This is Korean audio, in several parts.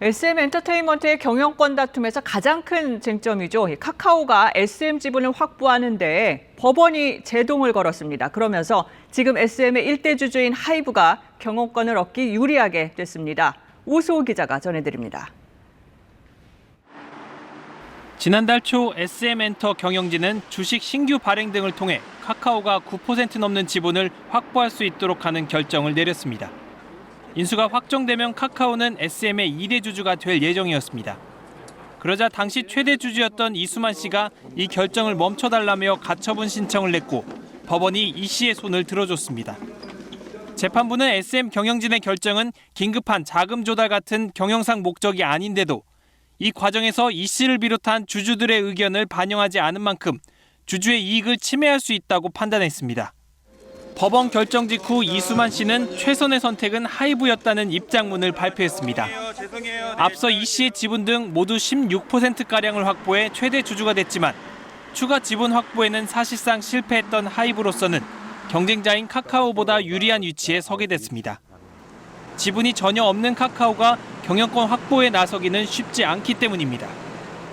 SM 엔터테인먼트의 경영권 다툼에서 가장 큰 쟁점이죠. 카카오가 SM 지분을 확보하는데 법원이 제동을 걸었습니다. 그러면서 지금 SM의 일대 주주인 하이브가 경영권을 얻기 유리하게 됐습니다. 오수호 기자가 전해드립니다. 지난달 초 SM엔터 경영진은 주식 신규 발행 등을 통해 카카오가 9% 넘는 지분을 확보할 수 있도록 하는 결정을 내렸습니다. 인수가 확정되면 카카오는 SM의 2대 주주가 될 예정이었습니다. 그러자 당시 최대 주주였던 이수만 씨가 이 결정을 멈춰달라며 가처분 신청을 냈고 법원이 이 씨의 손을 들어줬습니다. 재판부는 SM 경영진의 결정은 긴급한 자금 조달 같은 경영상 목적이 아닌데도 이 과정에서 이 씨를 비롯한 주주들의 의견을 반영하지 않은 만큼 주주의 이익을 침해할 수 있다고 판단했습니다. 법원 결정 직후 이수만 씨는 최선의 선택은 하이브였다는 입장문을 발표했습니다. 앞서 이 씨의 지분 등 모두 16%가량을 확보해 최대 주주가 됐지만 추가 지분 확보에는 사실상 실패했던 하이브로서는 경쟁자인 카카오보다 유리한 위치에 서게 됐습니다. 지분이 전혀 없는 카카오가 경영권 확보에 나서기는 쉽지 않기 때문입니다.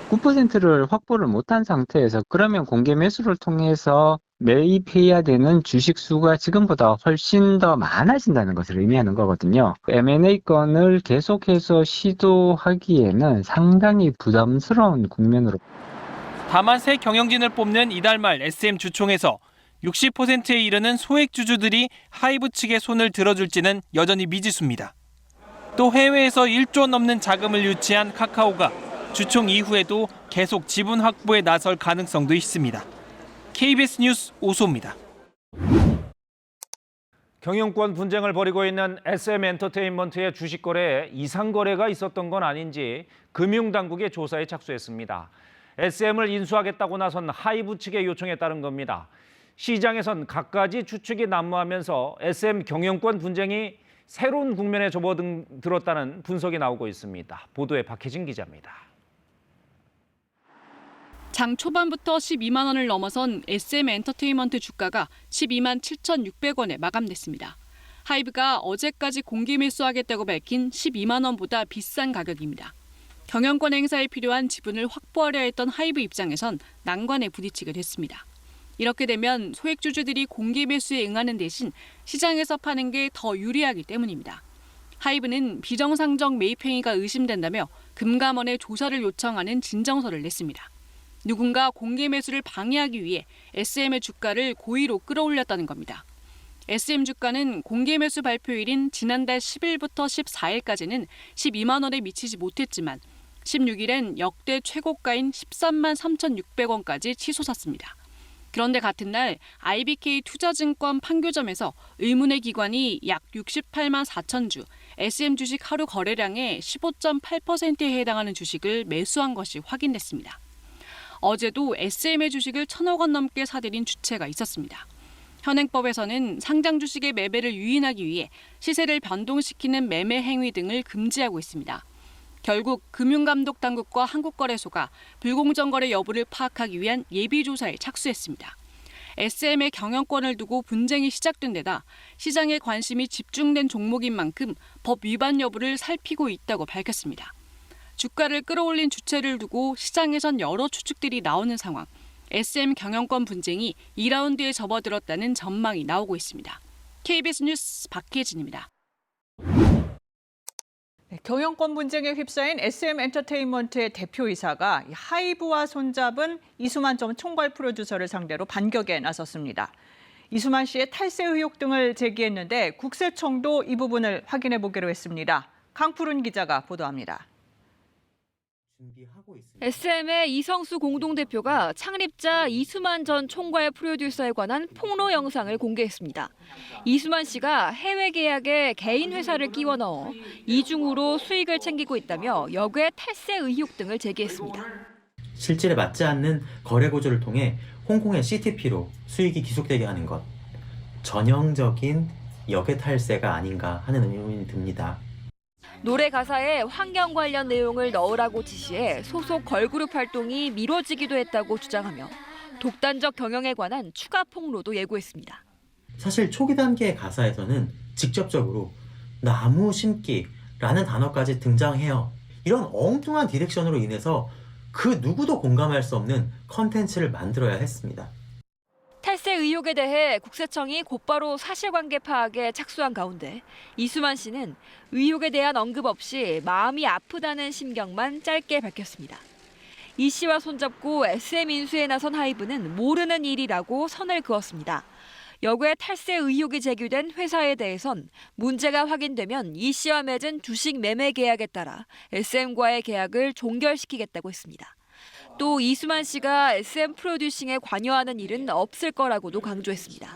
9%를 확보를 못한 상태에서 그러면 공개 매수를 통해서 매입해야 되는 주식 수가 지금보다 훨씬 더 많아진다는 것을 의미하는 거거든요. M&A 건을 계속해서 시도하기에는 상당히 부담스러운 국면으로. 다만 새 경영진을 뽑는 이달 말 SM 주총에서 60%에 이르는 소액 주주들이 하이브 측의 손을 들어줄지는 여전히 미지수입니다. 또 해외에서 1조 원 넘는 자금을 유치한 카카오가 주총 이후에도 계속 지분 확보에 나설 가능성도 있습니다. KBS 뉴스 오수호입니다. 경영권 분쟁을 벌이고 있는 SM 엔터테인먼트의 주식 거래에 이상 거래가 있었던 건 아닌지 금융당국의 조사에 착수했습니다. SM을 인수하겠다고 나선 하이브 측의 요청에 따른 겁니다. 시장에선 갖가지 추측이 난무하면서 SM 경영권 분쟁이 새로운 국면에 접어들었다는 분석이 나오고 있습니다. 보도에 박혜진 기자입니다. 장 초반부터 12만 원을 넘어선 SM 엔터테인먼트 주가가 12만 7,600원에 마감됐습니다. 하이브가 어제까지 공개 매수하겠다고 밝힌 12만 원보다 비싼 가격입니다. 경영권 행사에 필요한 지분을 확보하려 했던 하이브 입장에선 난관에 부딪히게 됐습니다. 이렇게 되면 소액 주주들이 공개 매수에 응하는 대신 시장에서 파는 게 더 유리하기 때문입니다. 하이브는 비정상적 매입 행위가 의심된다며 금감원에 조사를 요청하는 진정서를 냈습니다. 누군가 공개 매수를 방해하기 위해 SM의 주가를 고의로 끌어올렸다는 겁니다. SM 주가는 공개 매수 발표일인 지난달 10일부터 14일까지는 12만 원에 미치지 못했지만 16일엔 역대 최고가인 13만 3,600원까지 치솟았습니다. 그런데 같은 날 IBK 투자증권 판교점에서 의문의 기관이 약 68만 4천 주, SM 주식 하루 거래량의 15.8%에 해당하는 주식을 매수한 것이 확인됐습니다. 어제도 SM의 주식을 1,000억 원 넘게 사들인 주체가 있었습니다. 현행법에서는 상장 주식의 매매를 유인하기 위해 시세를 변동시키는 매매 행위 등을 금지하고 있습니다. 결국 금융감독당국과 한국거래소가 불공정 거래 여부를 파악하기 위한 예비조사에 착수했습니다. SM의 경영권을 두고 분쟁이 시작된 데다 시장에 관심이 집중된 종목인 만큼 법 위반 여부를 살피고 있다고 밝혔습니다. 주가를 끌어올린 주체를 두고 시장에선 여러 추측들이 나오는 상황. SM 경영권 분쟁이 2라운드에 접어들었다는 전망이 나오고 있습니다. KBS 뉴스 박혜진입니다. 경영권 분쟁에 휩싸인 SM 엔터테인먼트의 대표이사가 하이브와 손잡은 이수만 전 총괄 프로듀서를 상대로 반격에 나섰습니다. 이수만 씨의 탈세 의혹 등을 제기했는데 국세청도 이 부분을 확인해 보기로 했습니다. 강푸른 기자가 보도합니다. SM의 이성수 공동대표가 창립자 이수만 전 총괄 프로듀서에 관한 폭로 영상을 공개했습니다. 이수만 씨가 해외 계약에 개인 회사를 끼워 넣어 이중으로 수익을 챙기고 있다며 역외 탈세 의혹 등을 제기했습니다. 실질에 맞지 않는 거래 구조를 통해 홍콩의 CTP로 수익이 기속되게 하는 것. 전형적인 역외 탈세가 아닌가 하는 의문이 듭니다. 노래 가사에 환경 관련 내용을 넣으라고 지시해 소속 걸그룹 활동이 미뤄지기도 했다고 주장하며 독단적 경영에 관한 추가 폭로도 예고했습니다. 사실 초기 단계의 가사에서는 직접적으로 나무 심기라는 단어까지 등장해요. 이런 엉뚱한 디렉션으로 인해서 그 누구도 공감할 수 없는 컨텐츠를 만들어야 했습니다. 탈세 의혹에 대해 국세청이 곧바로 사실관계 파악에 착수한 가운데 이수만 씨는 의혹에 대한 언급 없이 마음이 아프다는 심경만 짧게 밝혔습니다. 이 씨와 손잡고 SM 인수에 나선 하이브는 모르는 일이라고 선을 그었습니다. 여고에 탈세 의혹이 제기된 회사에 대해선 문제가 확인되면 이 씨와 맺은 주식 매매 계약에 따라 SM과의 계약을 종결시키겠다고 했습니다. 또 이수만 씨가 SM 프로듀싱에 관여하는 일은 없을 거라고도 강조했습니다.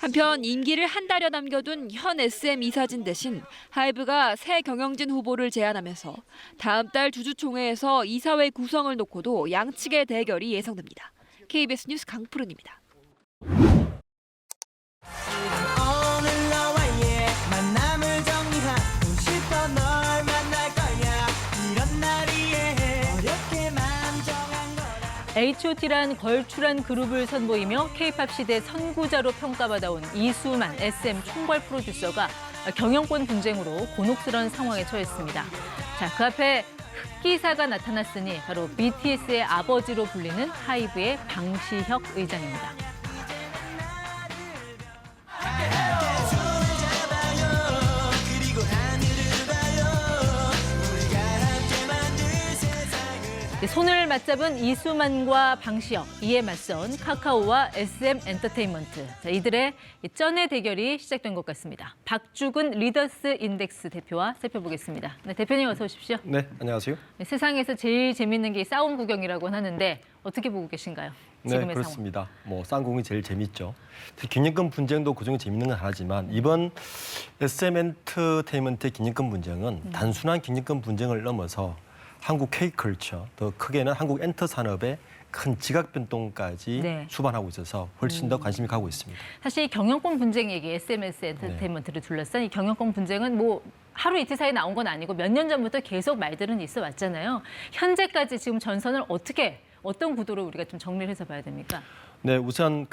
한편 임기를 한 달여 남겨둔 현 SM 이사진 대신 하이브가 새 경영진 후보를 제안하면서 다음 달 주주총회에서 이사회 구성을 놓고도 양측의 대결이 예상됩니다. KBS 뉴스 강푸른입니다. H.O.T란 걸출한 그룹을 선보이며 K-팝 시대 선구자로 평가받아온 이수만 SM 총괄 프로듀서가 경영권 분쟁으로 곤혹스러운 상황에 처했습니다. 자, 그 앞에 흑기사가 나타났으니 바로 BTS의 아버지로 불리는 하이브의 방시혁 의장입니다. 손을 맞잡은 이수만과 방시혁, 이에 맞선 카카오와 SM 엔터테인먼트. 자, 이들의 쩐의 대결이 시작된 것 같습니다. 박주근 리더스 인덱스 대표와 살펴보겠습니다. 네, 대표님 어서 오십시오. 네, 안녕하세요. 네, 세상에서 제일 재밌는 게 싸움 구경이라고 하는데 어떻게 보고 계신가요? 지금의 네, 그렇습니다. 쌍공이 제일 재밌죠. 균형권 분쟁도 그중에 재밌는 건 하나지만 이번 SM 엔터테인먼트의 균형권 분쟁은 단순한 균형권 분쟁을 넘어서 한국 K컬처, 더 크게는 한국 엔터 산업의 큰 지각 변동까지 네. 수반하고 있어서 훨씬 더 관심이 가고 있습니다. 사실 경영권 분쟁 얘기, SMS 엔터테인먼트를 둘러싼 이 경영권 분쟁은 뭐 하루 이틀 사이에 나온 건 아니고 몇 년 전부터 계속 말들은 있어 왔잖아요. 현재까지 지금 전선을 어떤 구도로 우리가 좀 정리를 해서 봐야 됩니까? 네, 우선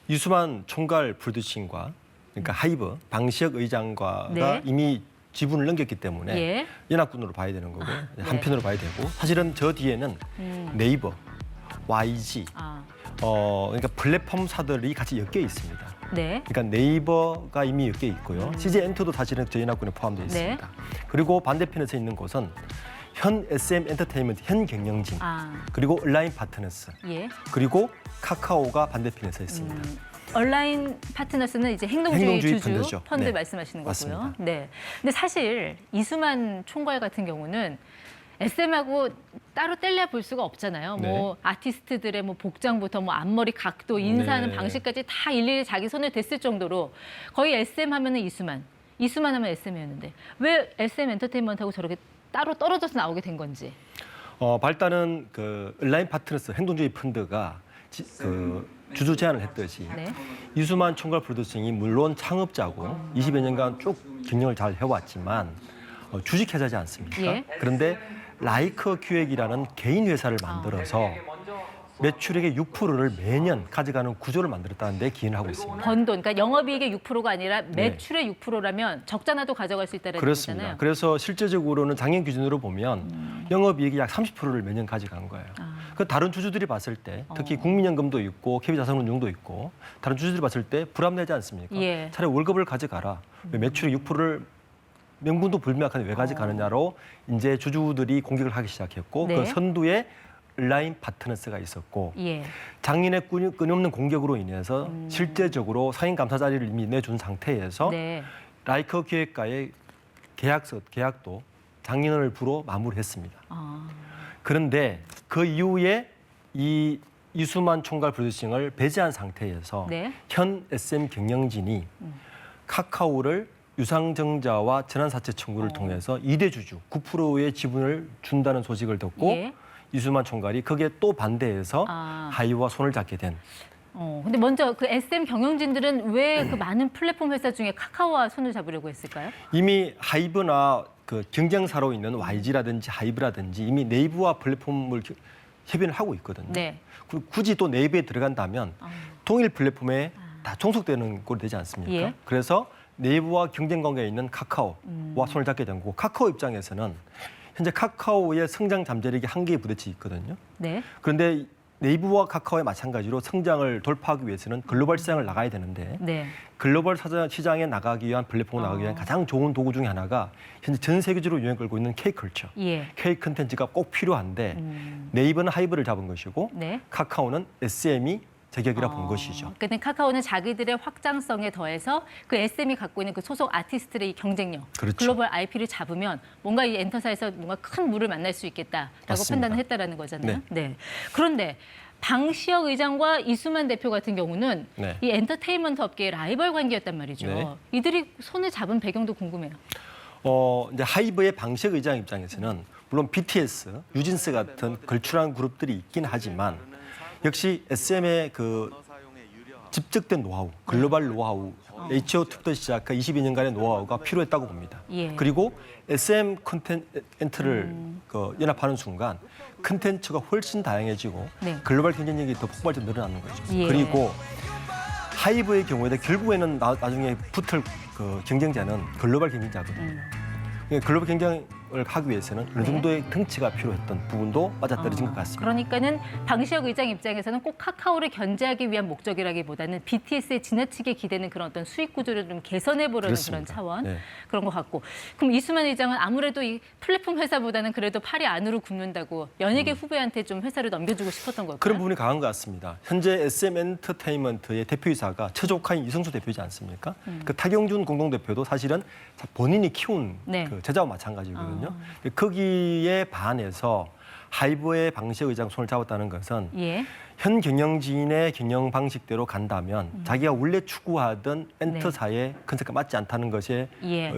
이수만 총괄 프로듀싱과 그러니까 하이브 방시혁 의장과가 네. 이미 지분을 넘겼기 때문에 예. 연합군으로 봐야 되는 거고 네. 한편으로 봐야 되고 사실은 저 뒤에는 네이버, YG, 그러니까 플랫폼사들이 같이 엮여 있습니다. 네. 그러니까 네이버가 이미 엮여 있고요. CJ 엔터도 사실은 저 연합군에 포함되어 있습니다. 그리고 반대편에 서 있는 곳은 현 SM 엔터테인먼트 현 경영진 그리고 온라인 파트너스 예. 그리고 카카오가 반대편에 서 있습니다. 온라인 파트너스는 이제 행동주의 주주 펀드죠. 펀드 네. 말씀하시는 거고요. 맞습니다. 네. 근데 사실 이수만 총괄 같은 경우는 SM하고 따로 뗄래 볼 수가 없잖아요. 네. 뭐 아티스트들의 뭐 복장부터 뭐 앞머리 각도, 인사하는 네. 방식까지 다 일일이 자기 손에 댔을 정도로 거의 SM 하면은 이수만 하면 SM이었는데 왜 SM 엔터테인먼트하고 저렇게 따로 떨어져서 나오게 된 건지. 발단은 온라인 파트너스 행동주의 펀드가 주주 제안을 했듯이 네. 이수만 총괄 프로듀싱이 물론 창업자고 20여 년간 쭉 경영을 잘 해왔지만 주식회사지 않습니까? 예. 그런데 라이커 기획이라는 개인 회사를 만들어서 매출액의 6%를 매년 가져가는 구조를 만들었다는 데 기인을 하고 있습니다. 번 돈, 그러니까 영업이익의 6%가 아니라 매출의 6%라면 적자나도 가져갈 수 있다는 그렇습니다. 얘기잖아요. 그래서 실제적으로는 작년 기준으로 보면 영업이익이 약 30%를 매년 가져간 거예요. 그 다른 주주들이 봤을 때 특히 국민연금도 있고 KB자산운용도 있고 다른 주주들이 봤을 때 불합리하지 않습니까? 예. 차라리 월급을 가져가라. 왜 매출의 6%를 명분도 불명확한데 왜 가져가느냐로 이제 주주들이 공격을 하기 시작했고 네. 그 선두에 온라인 파트너스가 있었고 예. 작년에 끊임없는 공격으로 인해서 실제적으로 상임 감사 자리를 이미 내준 상태에서 네. 라이커 기획과의 계약도 작년을 부로 마무리했습니다. 그런데 그 이후에 이수만 총괄 프로듀싱을 배제한 상태에서 네. 현 SM 경영진이 카카오를 유상증자와 전환사채 청구를 통해서 2대 주주 9%의 지분을 준다는 소식을 듣고 예. 이수만 총괄이 거기에 또 반대해서 하이와 손을 잡게 된. 근데 먼저 그 SM 경영진들은 왜 그 많은 플랫폼 회사 중에 카카오와 손을 잡으려고 했을까요? 이미 하이브나 경쟁사로 있는 YG라든지 하이브라든지 이미 네이버와 플랫폼을 협의를 하고 있거든요. 네. 굳이 또 네이버에 들어간다면 동일 플랫폼에 다 종속되는 꼴이 되지 않습니까? 예. 그래서 네이버와 경쟁 관계에 있는 카카오와 손을 잡게 된 거고 카카오 입장에서는 현재 카카오의 성장 잠재력이 한계에 부딪혀 있거든요. 네. 그런데 네이버와 카카오의 마찬가지로 성장을 돌파하기 위해서는 글로벌 시장을 나가야 되는데 네. 글로벌 시장에 나가기 위한 플랫폼을 나가기 위한 가장 좋은 도구 중에 하나가 현재 전 세계적으로 유행 끌고 있는 K-컬처, 예. K-컨텐츠가 꼭 필요한데 네이버는 하이브를 잡은 것이고 네. 카카오는 SM이 제격이라 본 것이죠. 근데 카카오는 자기들의 확장성에 더해서 그 SM이 갖고 있는 그 소속 아티스트의 경쟁력, 그렇죠. 글로벌 IP를 잡으면 뭔가 이 엔터사에서 뭔가 큰 물을 만날 수 있겠다라고 맞습니다. 판단을 했다라는 거잖아요. 네. 그런데 방시혁 의장과 이수만 대표 같은 경우는 네. 이 엔터테인먼트 업계의 라이벌 관계였단 말이죠. 네. 이들이 손을 잡은 배경도 궁금해요. 이제 하이브의 방시혁 의장 입장에서는 물론 BTS, 뉴진스 같은 걸출한 그룹들이 있긴 하지만 역시 SM의 그 집적된 노하우, 글로벌 노하우, H.O.T부터 시작한 22년간의 노하우가 필요했다고 봅니다. 예. 그리고 SM 콘텐츠를 연합하는 순간 콘텐츠가 훨씬 다양해지고 네. 글로벌 경쟁력이 더 폭발적으로 늘어나는 거죠. 예. 그리고 하이브의 경우에도 결국에는 나중에 붙을 그 경쟁자는 글로벌 경쟁자거든요. 글로벌 경쟁을 하기 위해서는 어느 정도의 덩치가 필요했던 부분도 맞아떨어진 것 같습니다. 그러니까는 방시혁 의장 입장에서는 꼭 카카오를 견제하기 위한 목적이라기보다는 BTS에 지나치게 기대는 그런 어떤 수익 구조를 좀 개선해보려는 그런 그렇습니다. 차원 네. 그런 것 같고. 그럼 이수만 의장은 아무래도 이 플랫폼 회사보다는 그래도 팔이 안으로 굽는다고 연예계 후배한테 좀 회사를 넘겨주고 싶었던 걸까요? 그런 부분이 강한 것 같습니다. 현재 SM 엔터테인먼트의 대표이사가 최적화인 이성수 대표이지 않습니까? 그 타경준 공동대표도 사실은 본인이 키운 네. 그 제자와 마찬가지거든요. 거기에 반해서 하이브의 방시혁 의장 손을 잡았다는 것은 예. 현 경영진의 경영 방식대로 간다면 자기가 원래 추구하던 엔터사의 컨셉과 맞지 않다는 것에 예.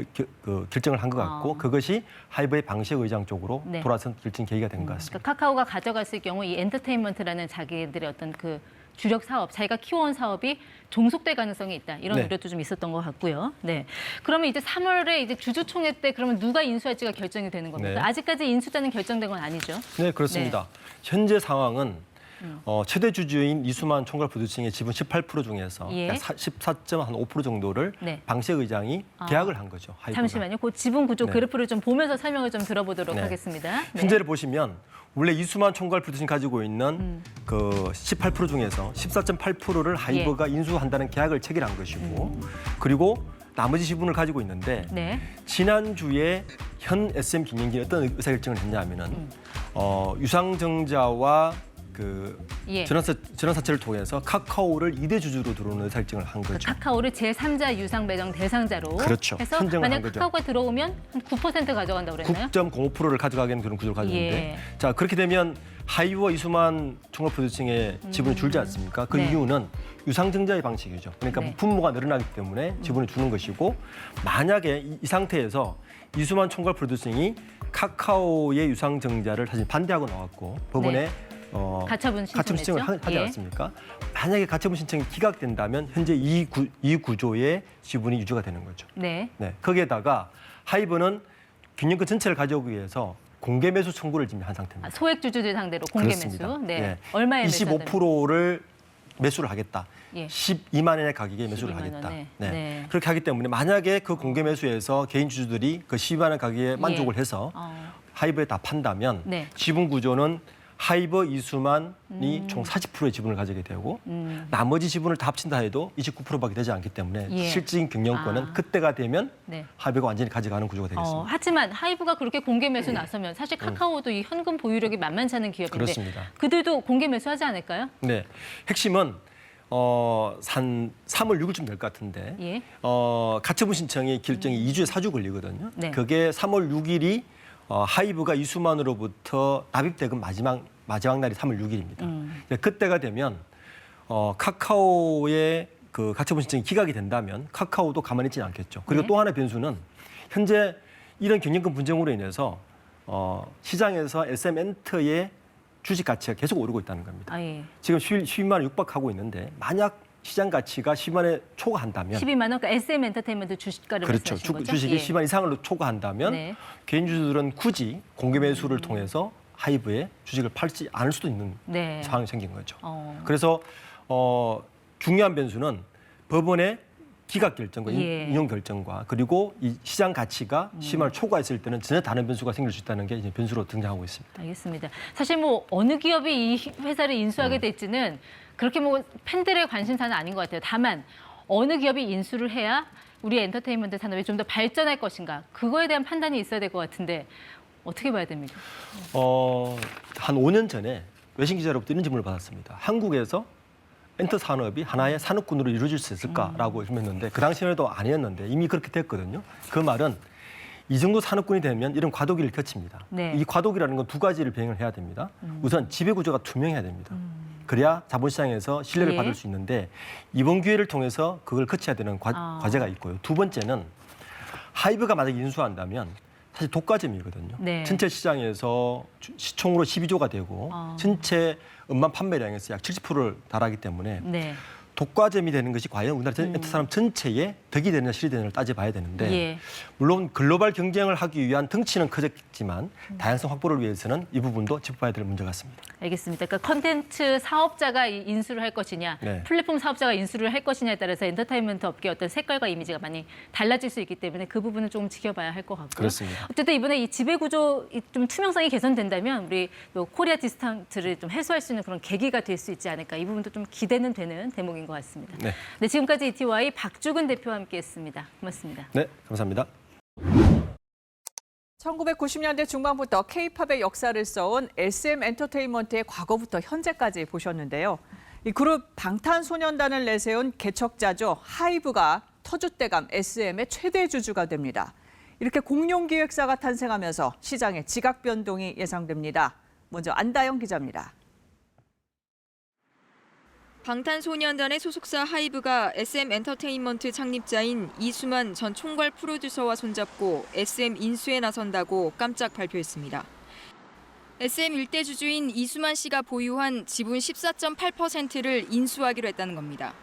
결정을 한 것 같고 그것이 하이브의 방시혁 의장 쪽으로 네. 돌아선 결정 계기가 된 것 같습니다. 그러니까 카카오가 가져갔을 경우 이 엔터테인먼트라는 자기들의 어떤 그 주력 사업, 자기가 키워온 사업이 종속될 가능성이 있다. 이런 네. 우려도 좀 있었던 것 같고요. 네. 그러면 이제 3월에 이제 주주총회 때 그러면 누가 인수할지가 결정이 되는 겁니까? 네. 아직까지 인수자는 결정된 건 아니죠? 네, 그렇습니다. 현재 상황은 최대 주주인 이수만 총괄 부주층의 지분 18% 중에서 예. 약 14.5% 정도를 네. 방시혁 의장이 계약을 한 거죠. 하이브가. 잠시만요. 그 지분 구조 네. 그래프를 좀 보면서 설명을 좀 들어보도록 네. 하겠습니다. 네. 현재를 보시면 원래 이수만 총괄 부주층이 가지고 있는 그 18% 중에서 14.8%를 하이브가 인수한다는 계약을 체결한 것이고 그리고 나머지 지분을 가지고 있는데 네. 지난주에 현 SM 경영진이 어떤 의사결정을 했냐면은 유상증자와 그 예. 전환사채를 통해서 카카오를 2대 주주로 들어오는 의사결정을 한 거죠. 카카오를 제3자 유상 매장 대상자로 그렇죠. 해서 선정을 만약 한 거죠. 카카오가 들어오면 한 9% 가져간다고 그랬나요? 9.05%를 가져가게 하는 그런 구조를 가지고 있는데 예. 자 그렇게 되면 하이브와 이수만 총괄 부주층의 지분이 줄지 않습니까? 그 네. 이유는 유상증자의 방식이죠. 그러니까 네. 분모가 늘어나기 때문에 지분을 주는 것이고 만약에 이 상태에서 이수만 총괄 부주층이 카카오의 유상증자를 사실 반대하고 나왔고 법원에 네. 가처분 신청을 신청했죠? 하지 예. 않았습니까? 만약에 가처분 신청이 기각된다면 현재 이 구조의 지분이 유지가 되는 거죠. 네. 네, 거기에다가 하이브는 경영권 전체를 가져오기 위해서 공개 매수 청구를 지금 한 상태입니다. 소액 주주들 상대로 공개 그렇습니다. 매수. 네. 예. 얼마에 매수한다는 25%를 매수를 하겠다. 예. 12만 원의 가격에 매수를 12만 하겠다. 원에. 네. 네. 그렇게 하기 때문에 만약에 그 공개 매수에서 개인 주주들이 그 12만 원 가격에 만족을 해서 하이브에 다 판다면 네. 지분 구조는 하이브 이수만이 총 40%의 지분을 가지게 되고 나머지 지분을 다 합친다 해도 29%밖에 되지 않기 때문에 예. 실질적인 경영권은 그때가 되면 네. 하이브가 완전히 가져가는 구조가 되겠습니다. 하지만 하이브가 그렇게 공개 매수 나서면 사실 카카오도 이 현금 보유력이 만만치 않은 기업인데 그렇습니다. 그들도 공개 매수하지 않을까요? 네, 핵심은 한 3월 6일쯤 될 것 같은데 예. 가처분 신청이 결정이 2주에 4주 걸리거든요. 네. 그게 3월 6일이 하이브가 이수만으로부터 납입대금 마지막 날이 3월 6일입니다. 그때가 되면 카카오의 그 가처분 신청이 기각이 된다면 카카오도 가만히 있지는 않겠죠. 그리고 네. 또 하나의 변수는 현재 이런 경영권 분쟁으로 인해서 시장에서 SM엔터의 주식 가치가 계속 오르고 있다는 겁니다. 예. 지금 12만 원 육박하고 있는데 만약 시장 가치가 12만 원에 초과한다면 12만 원, 그러니까 SM 엔터테인먼트 주식가를 그렇죠. 말씀하신 거죠? 주식이 예. 10만 이상으로 초과한다면 네. 개인 주주들은 굳이 공개 매수를 통해서 하이브에 주식을 팔지 않을 수도 있는 네. 상황이 생긴 거죠. 어. 그래서 중요한 변수는 법원의 기각 결정과 예. 인용 결정과 그리고 이 시장 가치가 10만 원 초과했을 때는 전혀 다른 변수가 생길 수 있다는 게 이제 변수로 등장하고 있습니다. 알겠습니다. 사실 뭐 어느 기업이 이 회사를 인수하게 될지는 그렇게 뭐 팬들의 관심사는 아닌 것 같아요. 다만 어느 기업이 인수를 해야 우리 엔터테인먼트 산업이 좀 더 발전할 것인가 그거에 대한 판단이 있어야 될 것 같은데 어떻게 봐야 됩니까? 한 5년 전에 외신 기자로부터 이런 질문을 받았습니다. 한국에서 엔터 산업이 하나의 산업군으로 이루어질 수 있을까라고 질문했는데 그 당시에도 아니었는데 이미 그렇게 됐거든요. 그 말은 이 정도 산업군이 되면 이런 과도기를 거칩니다. 네. 이 과도기라는 건 두 가지를 병행을 해야 됩니다. 우선 지배구조가 투명해야 됩니다. 그래야 자본시장에서 신뢰를 예. 받을 수 있는데 이번 기회를 통해서 그걸 거쳐야 되는 과제가 있고요. 두 번째는 하이브가 만약에 인수한다면 사실 독과점이거든요. 네. 전체 시장에서 시총으로 12조가 되고 전체 음반 판매량에서 약 70%를 달하기 때문에 네. 독과점이 되는 것이 과연 우리나라 엔터 산업 전체에 덕이 되느냐 실이 되느냐를 따져봐야 되는데 예. 물론 글로벌 경쟁을 하기 위한 덩치는 커졌지만 다양성 확보를 위해서는 이 부분도 짚어봐야 될 문제 같습니다. 알겠습니다. 그러니까 컨텐츠 사업자가 인수를 할 것이냐, 네. 플랫폼 사업자가 인수를 할 것이냐에 따라서 엔터테인먼트 업계의 어떤 색깔과 이미지가 많이 달라질 수 있기 때문에 그 부분은 좀 지켜봐야 할 것 같고요. 그렇습니다. 어쨌든 이번에 이 지배구조 좀 투명성이 개선된다면 우리 또 코리아 디스카운트를 좀 해소할 수 있는 그런 계기가 될 수 있지 않을까. 이 부분도 좀 기대는 되는 대목인 것 같습니다. 네. 네, 지금까지 ETY 박주근 대표와 함께했습니다. 고맙습니다. 네, 감사합니다. 1990년대 중반부터 K-팝의 역사를 써온 SM 엔터테인먼트의 과거부터 현재까지 보셨는데요. 이 그룹 방탄소년단을 내세운 개척자죠. 하이브가 터줏대감 SM의 최대 주주가 됩니다. 이렇게 공룡 기획사가 탄생하면서 시장에 지각 변동이 예상됩니다. 먼저 안다영 기자입니다. 방탄소년단의 소속사 하이브가 SM 엔터테인먼트 창립자인 이수만 전 총괄 프로듀서와 손잡고 SM 인수에 나선다고 깜짝 발표했습니다. SM 일대 주주인 이수만 씨가 보유한 지분 14.8%를 인수하기로 했다는 겁니다.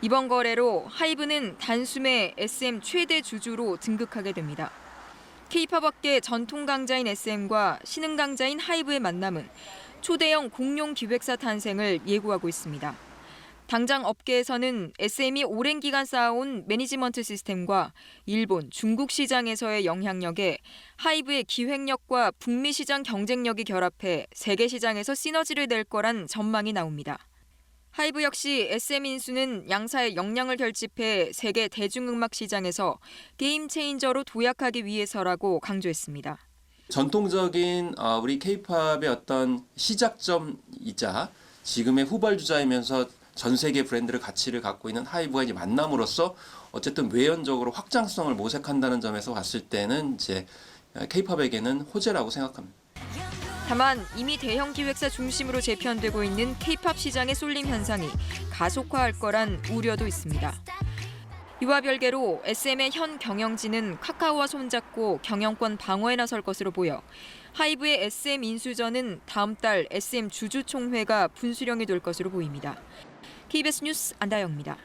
이번 거래로 하이브는 단숨에 SM 최대 주주로 등극하게 됩니다. K-팝 업계 전통 강자인 SM과 신흥 강자인 하이브의 만남은 초대형 공룡 기획사 탄생을 예고하고 있습니다. 당장 업계에서는 SM이 오랜 기간 쌓아온 매니지먼트 시스템과 일본, 중국 시장에서의 영향력에 하이브의 기획력과 북미 시장 경쟁력이 결합해 세계 시장에서 시너지를 낼 거란 전망이 나옵니다. 하이브 역시 SM 인수는 양사의 역량을 결집해 세계 대중음악 시장에서 게임 체인저로 도약하기 위해서라고 강조했습니다. 전통적인 우리 K-팝의 어떤 시작점이자 지금의 후발주자이면서 전 세계 브랜드를 가치를 갖고 있는 하이브가 이제 만남으로써 어쨌든 외연적으로 확장성을 모색한다는 점에서 봤을 때는 이제 K-팝에게는 호재라고 생각합니다. 다만 이미 대형 기획사 중심으로 재편되고 있는 K-팝 시장의 쏠림 현상이 가속화할 거란 우려도 있습니다. 이와 별개로 SM의 현 경영진은 카카오와 손잡고 경영권 방어에 나설 것으로 보여 하이브의 SM 인수전은 다음 달 SM 주주총회가 분수령이 될 것으로 보입니다. KBS 뉴스 안다영입니다.